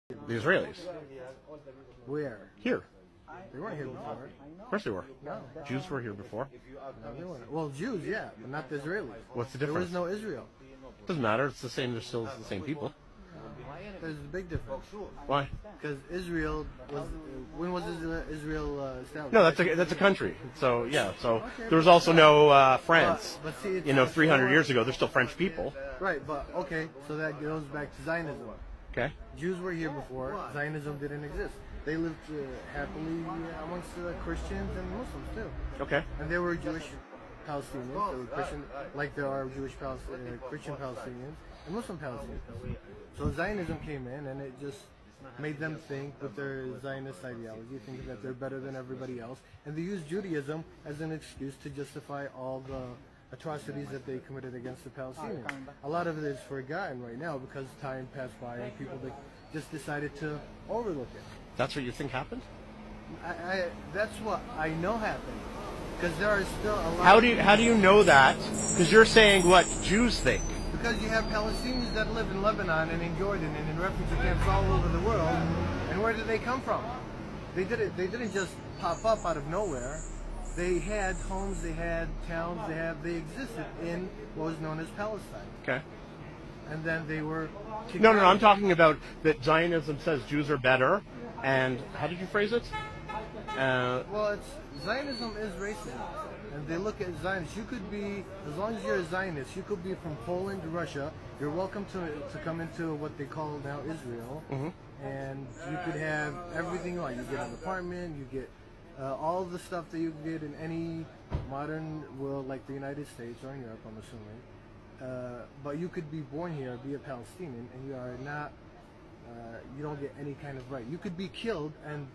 The Israelis. Where? Here. They weren't here before. Of course they were. No. Jews were here before. No, they weren't. Well, Jews, yeah, but not the Israelis. What's the There difference? was no Israel. Doesn't matter. It's the same. They're still the same people. There's a big difference. Why? Because Israel was. When was Israel established? No, that's a country. So yeah. So there was also no France. But see, it's 300 years ago, they're still French people. Right, but okay, so that goes back to Zionism. Okay. Jews were here before. Zionism didn't exist. They lived happily amongst Christians and Muslims too. Okay. And there were Jewish Palestinians, there were Christian, like there are Jewish Christian Palestinians and Muslim Palestinians. So Zionism came in and it just made them think with their Zionist ideology, thinking that they're better than everybody else. And they used Judaism as an excuse to justify all the atrocities that they committed against the Palestinians. A lot of it is forgotten right now because time passed by and people just decided to overlook it. That's what you think happened? That's what I know happened. Because there are still a lot. How do you know that? Because you're saying what Jews think. Because you have Palestinians that live in Lebanon and in Jordan and in refugee camps all over the world. And where did they come from? They didn't just pop up out of nowhere. They had homes, they had towns, they existed in what was known as Palestine. Okay. And then they were kicked No, out. I'm talking about that Zionism says Jews are better. And how did you phrase it? Well, Zionism is racism. And they look at Zionists. You could be, as long as you're a Zionist, you could be from Poland to Russia. You're welcome to come into what they call now Israel. Mm-hmm. And you could have everything you want. You get an apartment, you get all the stuff that you get in any modern world like the United States or in Europe, I'm assuming. But you could be born here, be a Palestinian, and you are not, you don't get any kind of right. You could be killed and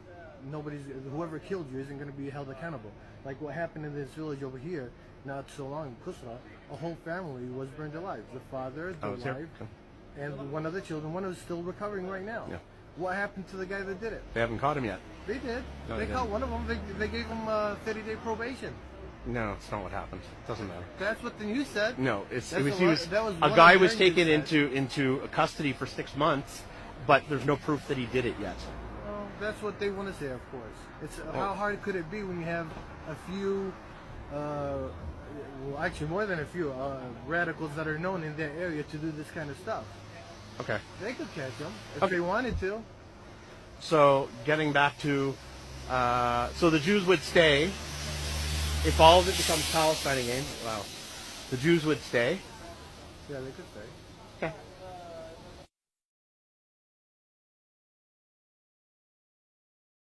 whoever killed you isn't going to be held accountable. Like what happened in this village over here, not so long in Kusra, a whole family was burned alive. The father, the wife, and one of the children. One is still recovering right now. Yeah. What happened to the guy that did it? They haven't caught him yet. They did. No, they they caught didn't. one of them. They gave him 30-day probation. No, it's not what happened. It doesn't matter. That's what the news said. No, That's a one guy of was their taken news said. into custody for 6 months, but there's no proof that he did it yet. Well, that's what they want to say, of course. It's how hard could it be when you have a few, well, actually more than a few radicals that are known in that area to do this kind of stuff. Okay. They could catch him if they wanted to. So getting back to, so the Jews would stay if all of it becomes Palestine again. Wow. The Jews would stay. Yeah, they could stay.